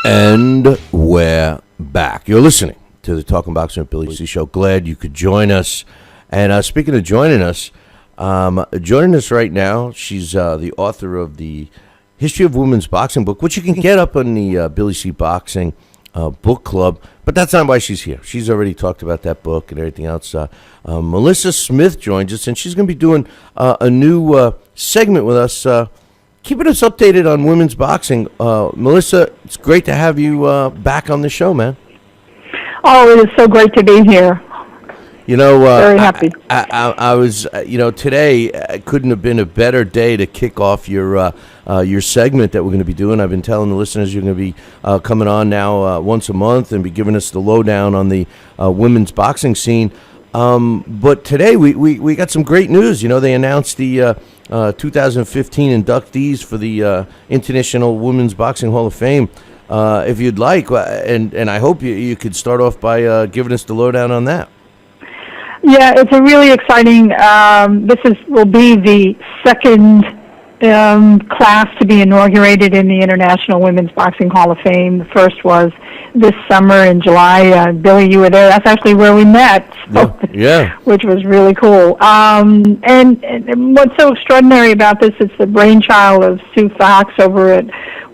And we're back. You're listening to the Talkin' Boxing with Billy C. Show. Glad you could join us. And speaking of joining us right now, she's the author of the History of Women's Boxing book, which you can get up on the Billy C. Boxing book club. But that's not why she's here. She's already talked about that book and everything else. Malissa Smith joins us, and she's going to be doing a new segment with us, keeping us updated on women's boxing. Malissa, it's great to have you back on the show, man. Oh, it is so great to be here. You know, very happy. I was, today couldn't have been a better day to kick off your segment that we're going to be doing. I've been telling the listeners you're going to be coming on now once a month and be giving us the lowdown on the women's boxing scene. But today we got some great news. You know, they announced the 2015 inductees for the International Women's Boxing Hall of Fame. If you'd like, and I hope you could start off by giving us the lowdown on that. Yeah, it's a really exciting. Will be the second class to be inaugurated in the International Women's Boxing Hall of Fame. The first was this summer in July. Billy, you were there. That's actually where we met. So, yeah. Which was really cool. And what's so extraordinary about this is the brainchild of Sue Fox over at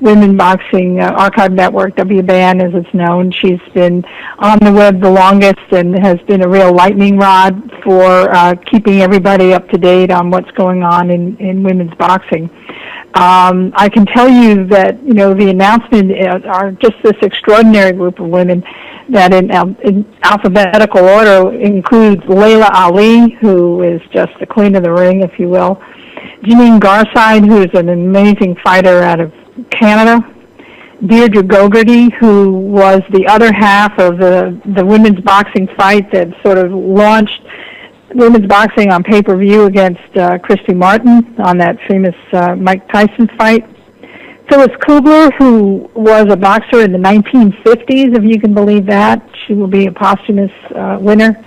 Women Boxing Archive Network, WBAN as it's known. She's been on the web the longest and has been a real lightning rod for keeping everybody up to date on what's going on in women's boxing. I can tell you that, the announcement are just this extraordinary group of women that in alphabetical order includes Layla Ali, who is just the queen of the ring, if you will. Janine Garside, who is an amazing fighter out of Canada. Deirdre Gogarty, who was the other half of the women's boxing fight that sort of launched women's boxing on pay-per-view against Christy Martin on that famous Mike Tyson fight. Phyllis Kubler, who was a boxer in the 1950s, if you can believe that. She will be a posthumous winner.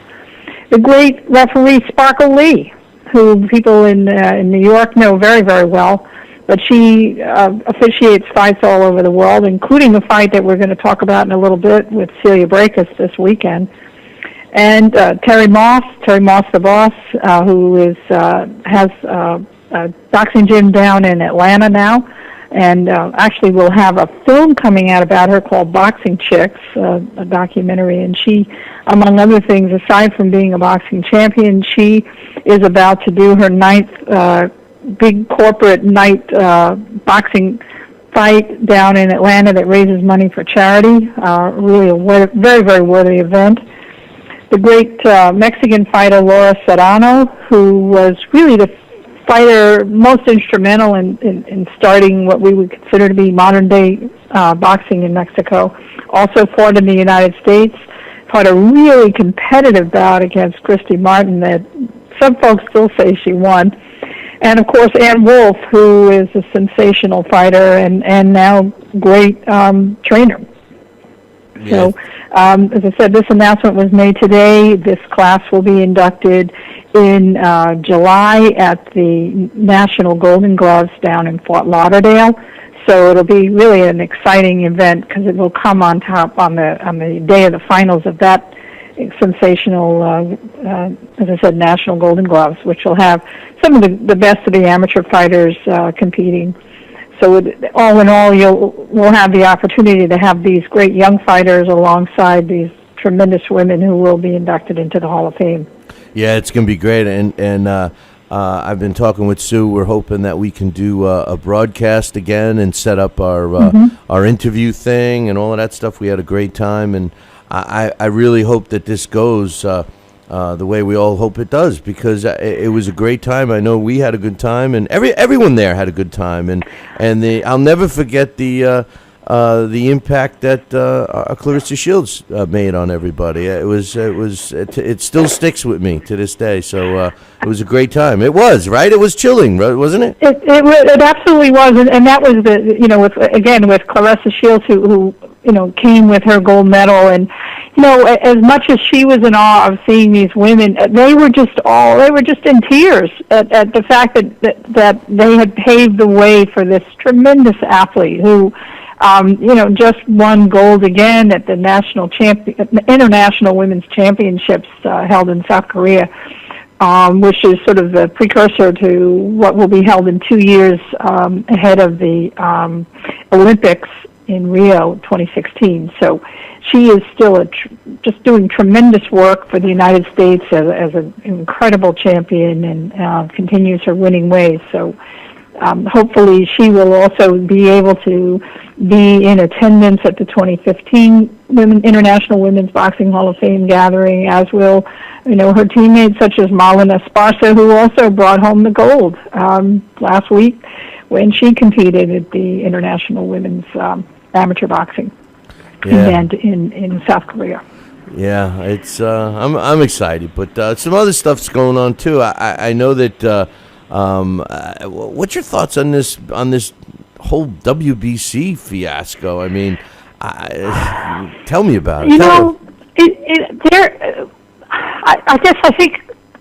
The great referee Sparkle Lee, who people in New York know very, very well. But she officiates fights all over the world, including a fight that we're going to talk about in a little bit with Celia Breakus this weekend. And Terry Moss the boss, who has a boxing gym down in Atlanta now, and actually will have a film coming out about her called Boxing Chicks, a documentary. And she, among other things, aside from being a boxing champion, she is about to do her ninth big corporate night boxing fight down in Atlanta that raises money for charity. Really a very, very worthy event. The great Mexican fighter Laura Serrano, who was really the fighter most instrumental in starting what we would consider to be modern-day boxing in Mexico, also fought in the United States, fought a really competitive bout against Christy Martin that some folks still say she won. And, of course, Ann Wolfe, who is a sensational fighter and now great trainer. Yeah. So, as I said, this announcement was made today. This class will be inducted in July at the National Golden Gloves down in Fort Lauderdale. So it'll be really an exciting event because it will come on top on the day of the finals of that sensational, as I said, National Golden Gloves, which will have some of the best of the amateur fighters competing. So all in all, we'll have the opportunity to have these great young fighters alongside these tremendous women who will be inducted into the Hall of Fame. Yeah, it's going to be great, and I've been talking with Sue. We're hoping that we can do a broadcast again and set up our interview thing and all of that stuff. We had a great time, and I really hope that this goes the way we all hope it does, because it was a great time. I know we had a good time, and everyone there had a good time, and I'll never forget the impact that Clarissa Shields made on everybody. It still sticks with me to this day. So it was a great time. It was, right? It was chilling, wasn't it? It absolutely was, and that was with Clarissa Shields who came with her gold medal, and as much as she was in awe of seeing these women, they were just in tears at the fact that they had paved the way for this tremendous athlete who just won gold again at the International Women's Championships held in South Korea, which is sort of the precursor to what will be held in 2 years ahead of the Olympics in Rio 2016. So she is still just doing tremendous work for the United States as an incredible champion and continues her winning ways. So hopefully she will also be able to be in attendance at the 2015 International Women's Boxing Hall of Fame gathering, as will her teammates such as Malissa, who also brought home the gold last week when she competed at the International Women's Amateur Boxing event in South Korea. Yeah, it's I'm excited, but some other stuff's going on too. I know that. What's your thoughts on this whole WBC fiasco? I mean, tell me about it.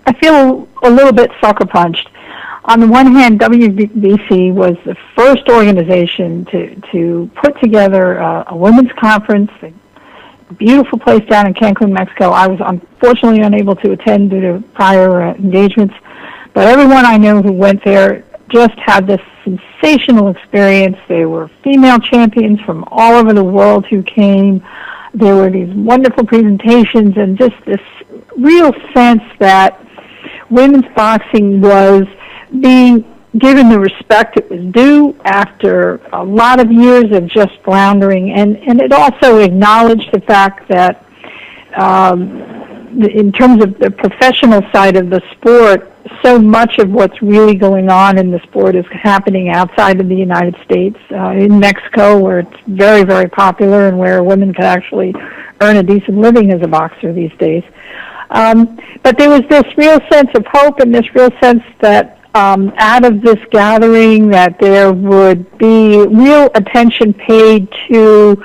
I feel a little bit sucker punched. On the one hand, WBC was the first organization to put together a women's conference, a beautiful place down in Cancun, Mexico. I was unfortunately unable to attend due to prior engagements, but everyone I know who went there just had this sensational experience. There were female champions from all over the world who came. There were these wonderful presentations and just this real sense that women's boxing was being given the respect it was due after a lot of years of just floundering. And it also acknowledged the fact that in terms of the professional side of the sport, so much of what's really going on in the sport is happening outside of the United States, in Mexico, where it's very, very popular and where women can actually earn a decent living as a boxer these days. But there was this real sense of hope and this real sense that out of this gathering that there would be real attention paid to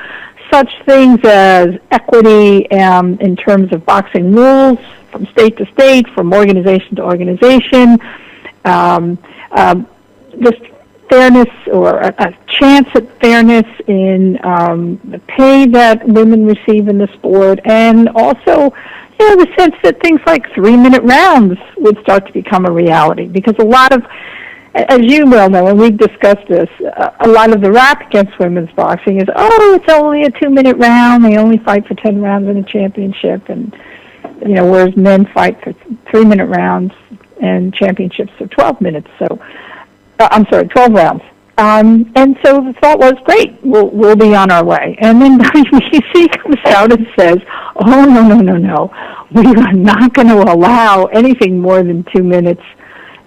such things as equity in terms of boxing rules from state to state, from organization to organization, just fairness or a chance at fairness in the pay that women receive in the sport, and also the sense that things like 3-minute rounds would start to become a reality, because a lot of, as you well know, and we've discussed this, a lot of the rap against women's boxing is, it's only a 2-minute round, they only fight for 10 rounds in a championship, and whereas men fight for 3-minute rounds and championships for 12 minutes. So, 12 rounds. And so the thought was, great, we'll be on our way. And then WBC comes out and says, no, we are not going to allow anything more than 2 minutes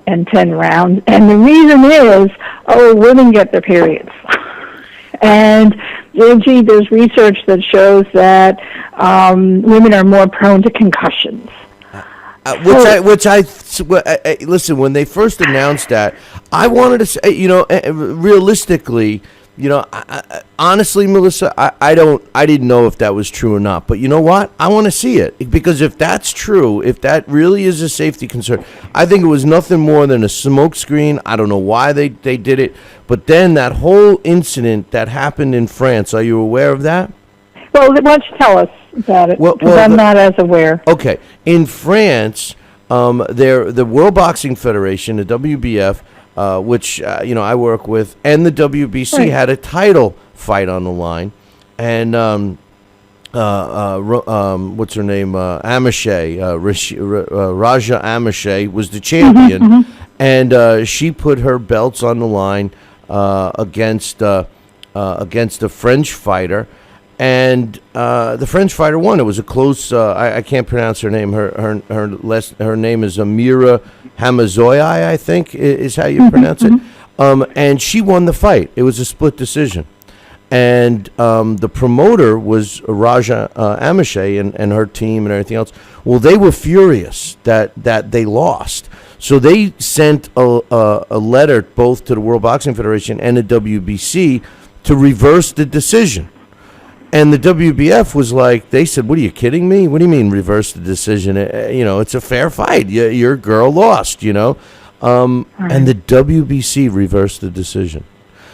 and 10 rounds. And the reason is, women get their periods. And there's research that shows that women are more prone to concussions. Listen, when they first announced that, I wanted to say, realistically, honestly, Melissa, I didn't know if that was true or not, but you know what? I want to see it, because if that's true, if that really is a safety concern, I think it was nothing more than a smokescreen. I don't know why they did it, but then that whole incident that happened in France, are you aware of that? Well, why don't you tell us about it, because I'm not as aware. Okay. In France, the World Boxing Federation, the WBF, which I work with, and the WBC had a title fight on the line, and what's her name, Raja Amashe was the champion, and she put her belts on the line against a French fighter. And the French fighter won. It was a close. I can't pronounce her name. Her name is Amira Hamazoyi, I think is how you pronounce it. And she won the fight. It was a split decision. And the promoter was Raja Amashe and her team and everything else. Well, they were furious that they lost. So they sent a letter both to the World Boxing Federation and the WBC to reverse the decision. And the WBF was like, they said, what are you kidding me? What do you mean reverse the decision? It's a fair fight. Your girl lost, And the WBC reversed the decision.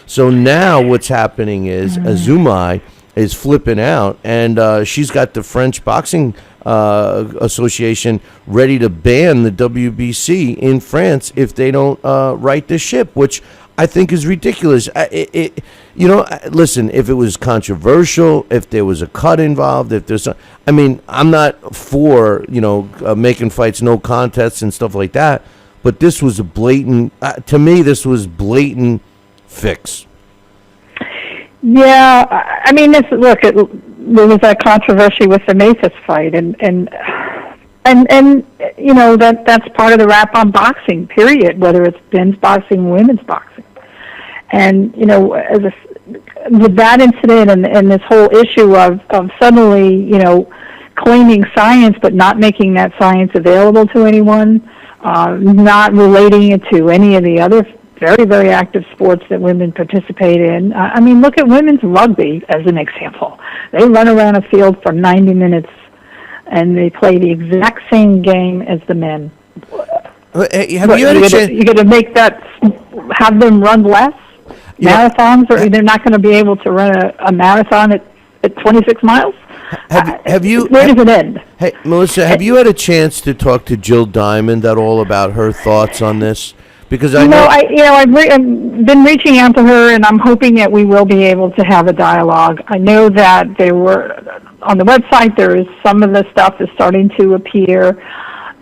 So now what's happening is Azumai is flipping out, and she's got the French Boxing Association ready to ban the WBC in France if they don't right the ship, which I think is ridiculous. Listen, if it was controversial, if there was a cut involved, if there's, I'm not for, making fights no contests and stuff like that, but this was a blatant, to me, this was blatant fix. Yeah, there was that controversy with the Mathis fight, and that's part of the rap on boxing, period, whether it's men's boxing, women's boxing. And, with that incident and this whole issue of suddenly, claiming science but not making that science available to anyone, not relating it to any of the other very, very active sports that women participate in. Look at women's rugby as an example. They run around a field for 90 minutes and they play the exact same game as the men. You're going to make that, have them run less? Yeah. Marathons, or they're not going to be able to run a marathon at 26 miles? Where does it end? Hey, Melissa, have you had a chance to talk to Jill Diamond at all about her thoughts on this? Because I've been reaching out to her, and I'm hoping that we will be able to have a dialogue. I know that there were on the website. There is some of the stuff is starting to appear,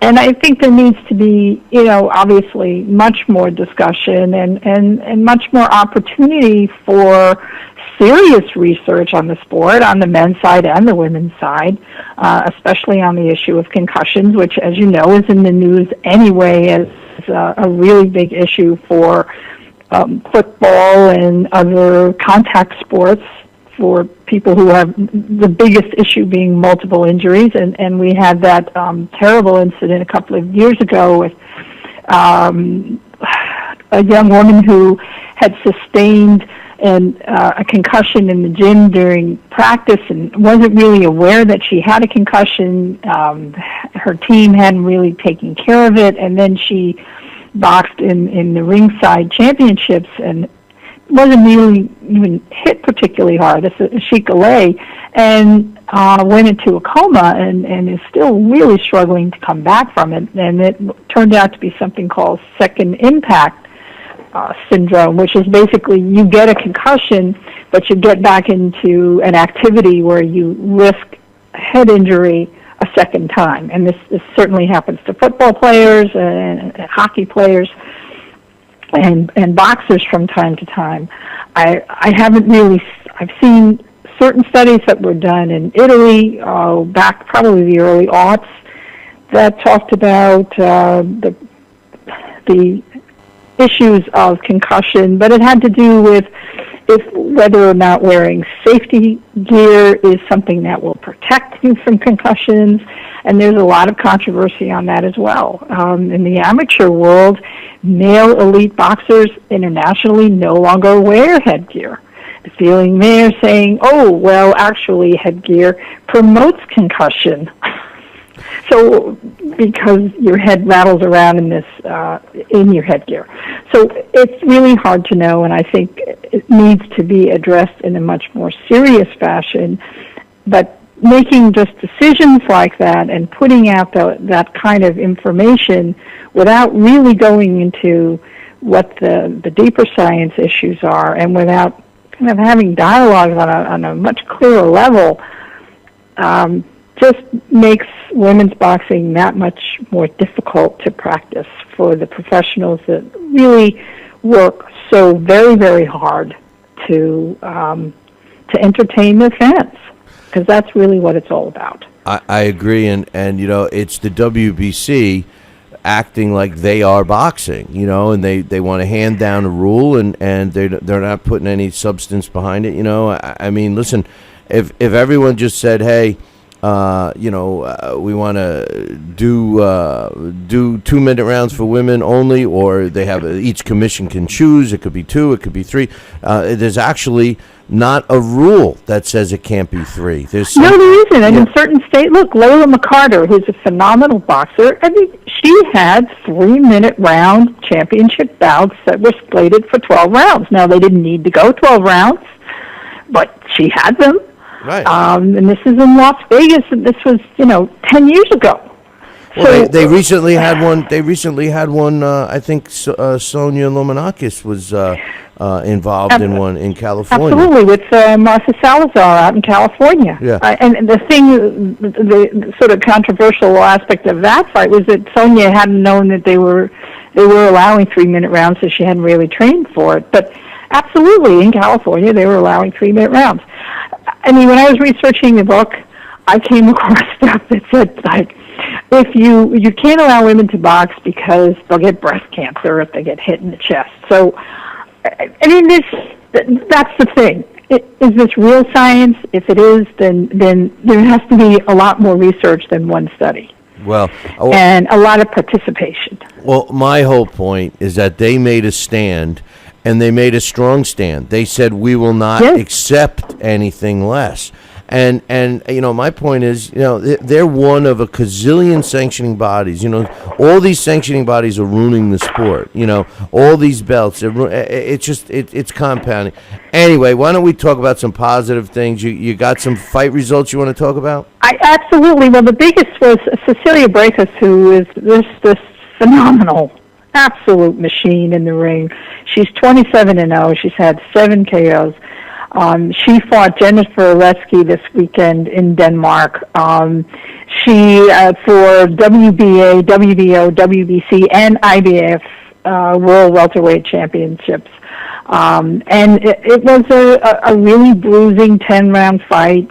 and I think there needs to be, obviously much more discussion and much more opportunity for serious research on the sport, on the men's side and the women's side, especially on the issue of concussions, which, as you know, is in the news anyway as a really big issue for football and other contact sports, for people who have the biggest issue being multiple injuries. And we had that terrible incident a couple of years ago with a young woman who had sustained a concussion in the gym during practice and wasn't really aware that she had a concussion. Her team hadn't really taken care of it, and then she boxed in the ringside championships and wasn't really even hit particularly hard. This is Sheik Alay, and went into a coma and is still really struggling to come back from it. And it turned out to be something called second impact syndrome, which is basically you get a concussion, but you get back into an activity where you risk head injury a second time. And this certainly happens to football players and hockey players and boxers from time to time. I've seen certain studies that were done in Italy back probably the early aughts that talked about the issues of concussion, but it had to do with whether or not wearing safety gear is something that will protect you from concussions, and there's a lot of controversy on that as well. In the amateur world, male elite boxers internationally no longer wear headgear. The feeling there saying, oh, well, actually headgear promotes concussion. So, because your head rattles around in your headgear. So it's really hard to know, and I think it needs to be addressed in a much more serious fashion. But making just decisions like that and putting out that kind of information without really going into what the deeper science issues are, and without kind of having dialogues on a much clearer level, just makes women's boxing that much more difficult to practice for the professionals that really work so very, very hard to entertain their fans, because that's really what it's all about. I agree, and it's the WBC acting like they are boxing, and they want to hand down a rule, and they're not putting any substance behind it. I mean, listen, if everyone just said, hey, we want to do 2-minute rounds for women only, or they have each commission can choose. It could be 2, it could be 3. There's actually not a rule that says it can't be 3. No, there isn't. And in certain states, look, Layla McCarter, who's a phenomenal boxer, she had 3-minute round championship bouts that were slated for 12 rounds. Now, they didn't need to go 12 rounds, but she had them. Right. And this is in Las Vegas, and this was, 10 years ago. Well, So, they recently had one. They recently had one. I think Sonia Lomanakis was involved in one in California. Absolutely, with Marcia Salazar out in California. Yeah. And the sort of controversial aspect of that fight was that Sonia hadn't known that they were allowing 3-minute rounds, so she hadn't really trained for it. But absolutely, in California, they were allowing 3-minute rounds. I mean, when I was researching the book, I came across stuff that said, like, if you can't allow women to box because they'll get breast cancer if they get hit in the chest. So, I mean, that's the thing. Is this real science? If it is, then there has to be a lot more research than one study. Well, and a lot of participation. Well, my whole point is that they made a stand, and they made a strong stand. They said, we will not accept anything less. And my point is, they're one of a gazillion sanctioning bodies. All these sanctioning bodies are ruining the sport. All these belts. It's compounding. Anyway, why don't we talk about some positive things? You got some fight results you want to talk about? Absolutely. Well, the biggest was Cecilia Brækhus, who is this phenomenal, absolute machine in the ring. She's 27-0. She's had 7 KOs. She fought Jennifer Retzky this weekend in Denmark. She, for WBA, WBO, WBC, and IBF World Welterweight Championships. And it was a really bruising 10-round fight.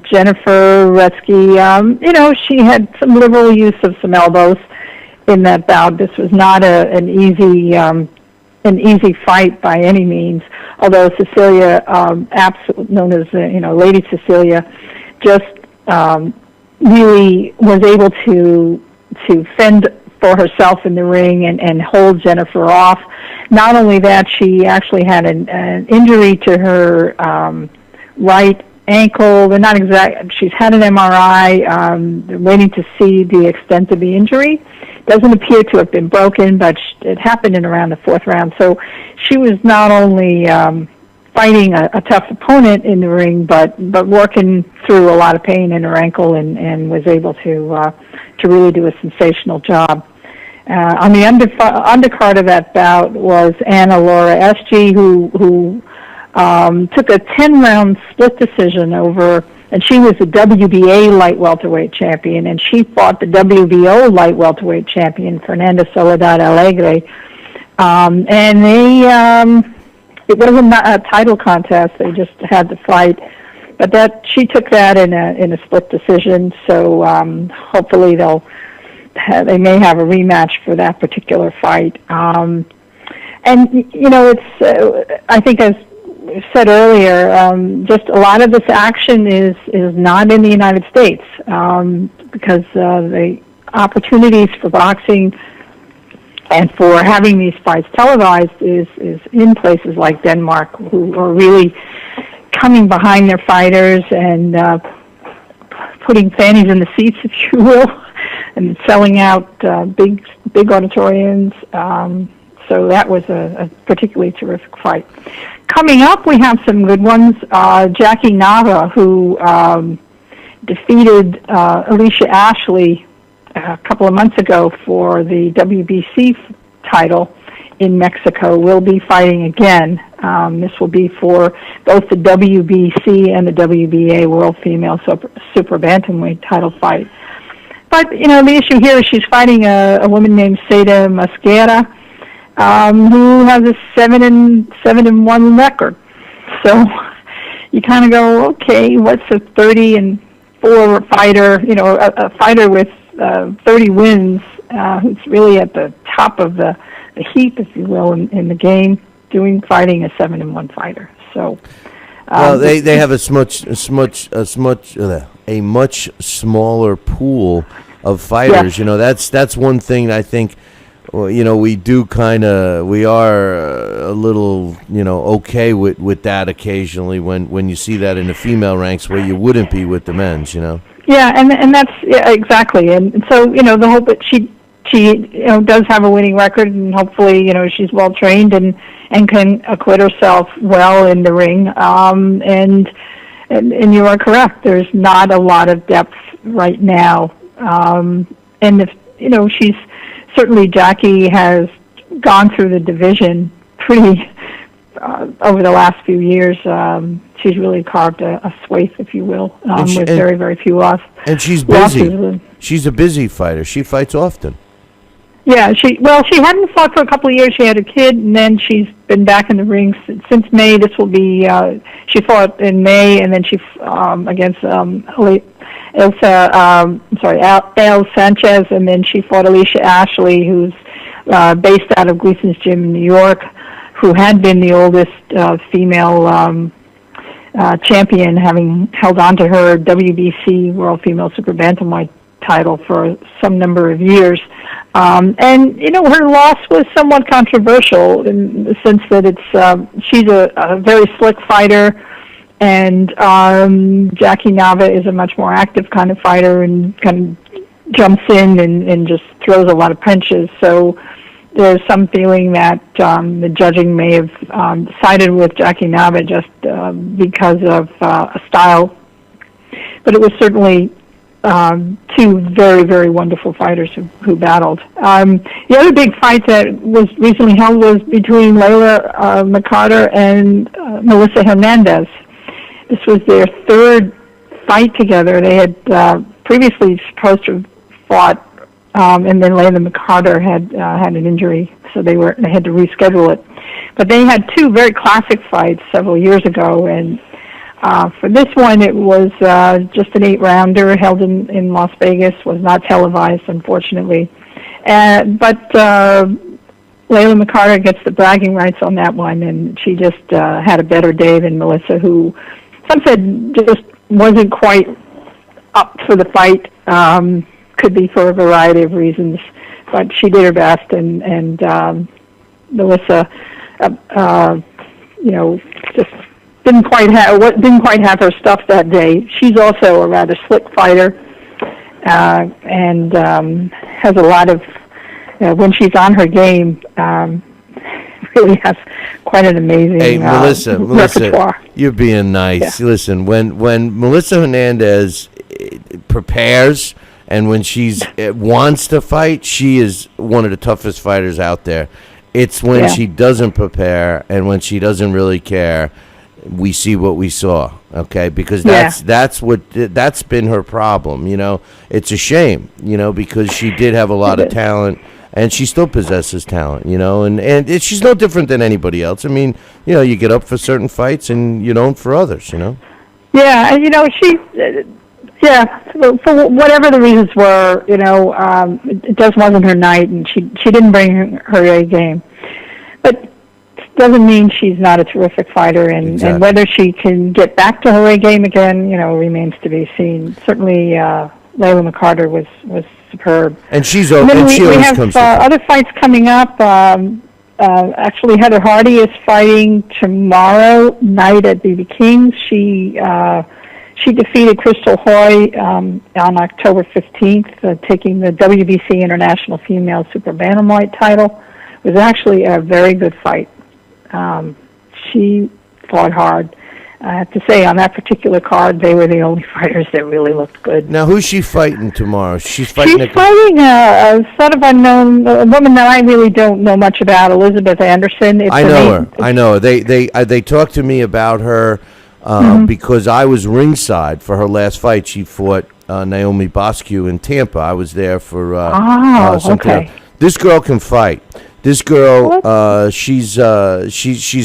Jennifer Retzky, she had some liberal use of some elbows in that bout. This was not an easy fight by any means, although Cecilia, known as Lady Cecilia, just really was able to fend for herself in the ring and hold Jennifer off. Not only that, she actually had an injury to her right ankle. They're not exact. She's had an MRI. They're waiting to see the extent of the injury. Doesn't appear to have been broken, but it happened in around the 4th round. So she was not only fighting a tough opponent in the ring, but working through a lot of pain in her ankle and was able to really do a sensational job. On the undercard of that bout was Anna Laura Eschi, who took a 10-round split decision over. And she was the WBA light welterweight champion, and she fought the WBO light welterweight champion, Fernanda Soledad Alegre. And it wasn't a title contest; they just had the fight. But she took that in a split decision. So hopefully they may have a rematch for that particular fight. And it's I think as said earlier, just a lot of this action is not in the United States because the opportunities for boxing and for having these fights televised is in places like Denmark, who are really coming behind their fighters and putting fannies in the seats, if you will, and selling out big auditoriums. So that was a particularly terrific fight. Coming up, we have some good ones. Jackie Nava, who defeated Alicia Ashley a couple of months ago for the WBC title in Mexico, will be fighting again. This will be for both the WBC and the WBA World Female Super Bantamweight title fight. But, the issue here is she's fighting a woman named Seda Mosquera, who has a 7-1 record. So you kind of go, okay, what's a 30-4 fighter? A fighter with 30 wins, who's really at the top of the heap, if you will, in the game, fighting a 7-1 fighter. So well, they have a much smaller pool of fighters. Yes. That's one thing I think. Well, we are a little, okay with that occasionally when you see that in the female ranks where you wouldn't be with the men's, Yeah, and that's exactly. And so, the hope that she does have a winning record, and hopefully she's well trained and can acquit herself well in the ring. And you are correct. There's not a lot of depth right now. And if she's certainly, Jackie has gone through the division pretty over the last few years. She's really carved a swathe, if you will, with very, very few losses. And she's busy. She's a busy fighter. She fights often. Yeah, she hadn't fought for a couple of years. She had a kid, and then she's been back in the ring since May. This will be, she fought in May, and then she against Al Sanchez, and then she fought Alicia Ashley, who's based out of Gleason's Gym in New York, who had been the oldest female champion, having held on to her WBC World Female Super Bantamweight title for some number of years. And her loss was somewhat controversial in the sense that she's a very slick fighter, and Jackie Nava is a much more active kind of fighter and kind of jumps in and just throws a lot of punches. So there's some feeling that the judging may have sided with Jackie Nava just because of a style. But it was certainly two very, very wonderful fighters who battled. The other big fight that was recently held was between Layla McCarter and Melissa Hernandez. This was their third fight together. They had previously supposed to have fought, and then Layla McCarter had an injury, so they had to reschedule it. But they had two very classic fights several years ago, and for this one, it was just an 8-rounder held in Las Vegas, was not televised, unfortunately. But Layla McCarter gets the bragging rights on that one, and she just had a better day than Melissa, who some said just wasn't quite up for the fight. Could be for a variety of reasons, but she did her best, and Melissa, just didn't quite have her stuff that day. She's also a rather slick fighter, and has a lot of when she's on her game. Really has quite an amazing Melissa, repertoire. You're being nice. Yeah. Listen, when Melissa Hernandez prepares and when she's wants to fight, she is one of the toughest fighters out there. It's when she doesn't prepare and when she doesn't really care, we see what we saw, okay? Because that's been her problem, It's a shame, because she did have a lot of talent, and she still possesses talent, and she's no different than anybody else. I mean, you get up for certain fights and you don't for others, Yeah, and she, for whatever the reasons were, it just wasn't her night, and she didn't bring her A game. But doesn't mean she's not a terrific fighter, and whether she can get back to her A game again, remains to be seen. Certainly, Layla McCarter was superb. And she's and then we have other fights coming up. Actually, Heather Hardy is fighting tomorrow night at BB King's. She defeated Crystal Hoy on October 15th, taking the WBC International Female Super Bantamweight title. It was actually a very good fight. She fought hard. I have to say, on that particular card, they were the only fighters that really looked good. Now, who's she fighting tomorrow? She's fighting a sort of unknown, a woman that I really don't know much about, Elizabeth Anderson. I know her. I know her. They talked to me about her because I was ringside for her last fight. She fought Naomi Boscu in Tampa. I was there for something. Okay. This girl can fight. This girl, she's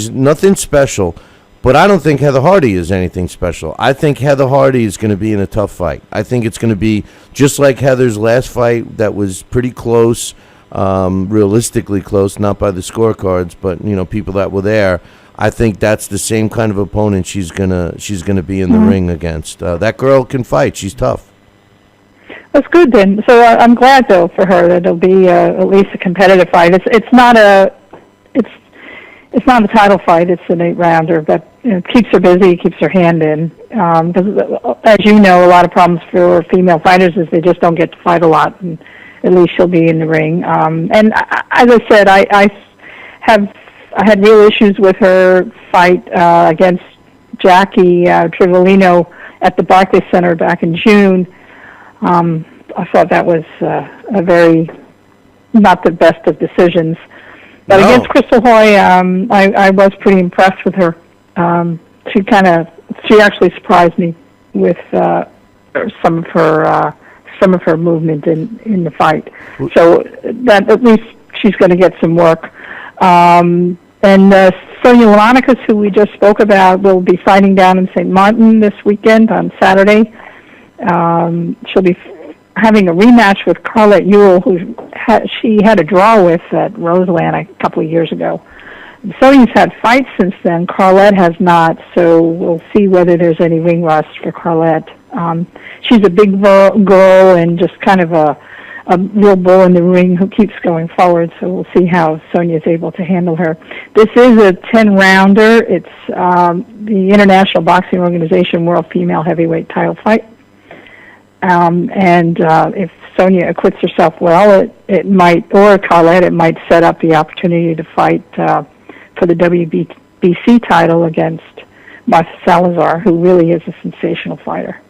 nothing special. But I don't think Heather Hardy is anything special. I think Heather Hardy is going to be in a tough fight. I think it's going to be just like Heather's last fight that was pretty close, realistically close, not by the scorecards, but people that were there. I think that's the same kind of opponent she's gonna be in the ring against. That girl can fight. She's tough. That's good then. So I'm glad though for her that it'll be at least a competitive fight. It's not a title fight. It's an 8-rounder, but it keeps her busy, keeps her hand in. Because, as you know, a lot of problems for female fighters is they just don't get to fight a lot, and at least she'll be in the ring. And as I said, I had real issues with her fight against Jackie Trivellino at the Barclays Center back in June. I thought that was a very not the best of decisions. But against Crystal Hoy, I was pretty impressed with her. She actually surprised me with some of her movement in the fight. So that at least she's going to get some work. And Sonia Lanokas, who we just spoke about, will be fighting down in St. Martin this weekend on Saturday. She'll be having a rematch with Carlette Ewell, who she had a draw with at Roseland a couple of years ago. Sonia's had fights since then. Carlette has not, so we'll see whether there's any ring rust for Carlette. She's a big girl and just kind of a real bull in the ring who keeps going forward, so we'll see how Sonia's able to handle her. This is a 10-rounder. It's the International Boxing Organization World Female Heavyweight title fight. And if Sonia acquits herself well, it might, or Carlette, it might set up the opportunity to fight for the WBC title against Martha Salazar, who really is a sensational fighter.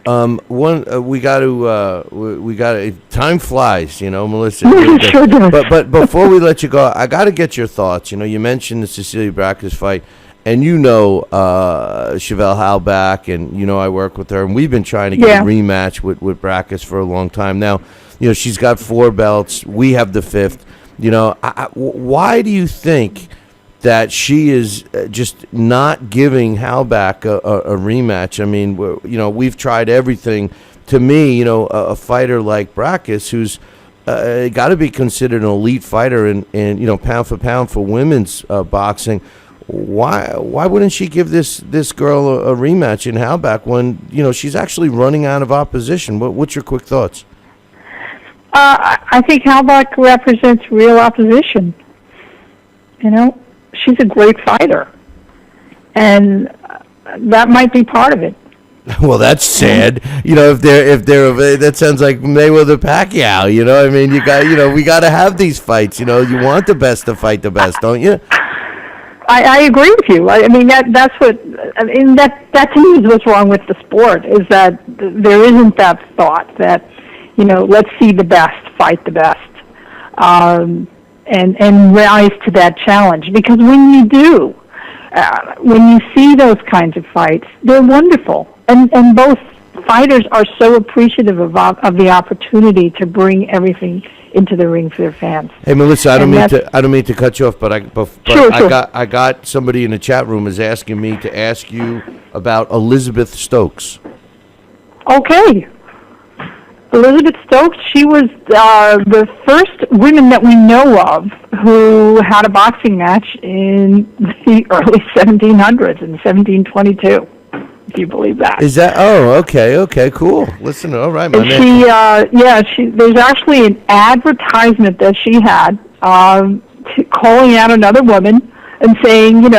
We got to. Time flies, Melissa. Sure does. But before we let you go, I got to get your thoughts. You mentioned the Cecilia Brackes fight, and Chevelle Halbach, and I work with her, and we've been trying to get a rematch with Brackes for a long time now. She's got 4 belts. We have the 5th. Why do you think that she is just not giving Halbach a rematch? I mean, we've tried everything. To me, a fighter like Brackes, who's got to be considered an elite fighter and pound for pound for women's boxing, why wouldn't she give this girl a rematch in Halbach when she's actually running out of opposition? What's your quick thoughts? I think Halbach represents real opposition. She's a great fighter, and that might be part of it. Well, that's sad. If they're that sounds like Mayweather Pacquiao. I mean, we got to have these fights. You want the best to fight the best, don't you? I agree with you. I mean, that's what. I mean, that to me is what's wrong with the sport, is that there isn't that thought that let's see the best fight the best. And rise to that challenge. Because when you do, when you see those kinds of fights, they're wonderful. And both fighters are so appreciative of the opportunity to bring everything into the ring for their fans. Hey, Melissa, I don't mean to cut you off, but sure. I got somebody in the chat room is asking me to ask you about Elizabeth Stokes. Okay. Elizabeth Stokes, she was the first woman that we know of who had a boxing match in the early 1700s, in 1722. If you believe that. Is that? Oh, okay, cool. Listen, all right, my and man. There's actually an advertisement that she had calling out another woman and saying,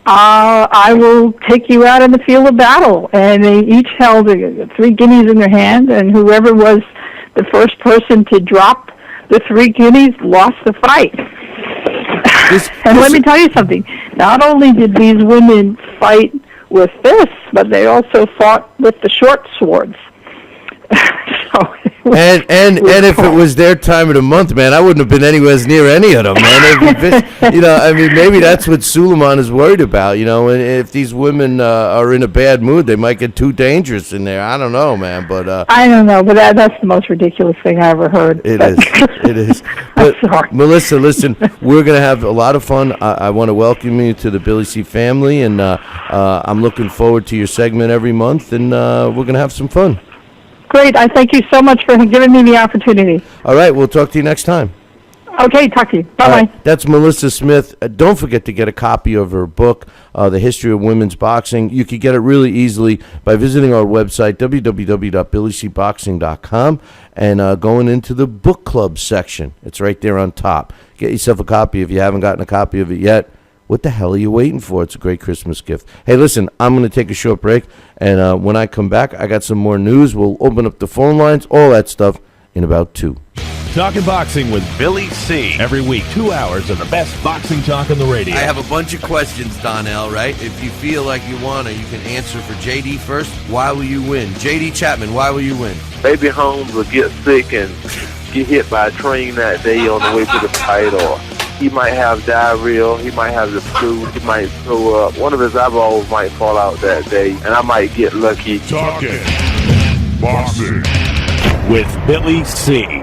I will take you out in the field of battle. And they each held 3 guineas in their hand, and whoever was the first person to drop the 3 guineas lost the fight. And let me tell you something. Not only did these women fight with fists, but they also fought with the short swords. And if it was their time of the month, man, I wouldn't have been anywhere near any of them, man. I mean, maybe that's what Suleiman is worried about, and if these women are in a bad mood, they might get too dangerous in there. I don't know, man, but I don't know, but that's the most ridiculous thing I ever heard. It is. But, I'm sorry. Melissa, listen, we're going to have a lot of fun. I want to welcome you to the Billy C family, and I'm looking forward to your segment every month, and we're going to have some fun. Great. I thank you so much for giving me the opportunity. All right. We'll talk to you next time. Okay. Talk to you. Bye-bye. Right, that's Melissa Smith. Don't forget to get a copy of her book, The History of Women's Boxing. You can get it really easily by visiting our website, www.billycboxing.com, and going into the book club section. It's right there on top. Get yourself a copy if you haven't gotten a copy of it yet. What the hell are you waiting for? It's a great Christmas gift. Hey, listen, I'm going to take a short break, and when I come back, I got some more news. We'll open up the phone lines, all that stuff, in about 2. Talking Boxing with Billy C. Every week, 2 hours of the best boxing talk on the radio. I have a bunch of questions, Donnell, right? If you feel like you want to, you can answer for JD first. Why will you win? JD Chapman, why will you win? Baby Holmes will get sick and get hit by a train that day on the way to the fight, or he might have diarrhea, he might have the flu, he might throw up. One of his eyeballs might fall out that day, and I might get lucky. Talking Boxing with Billy C.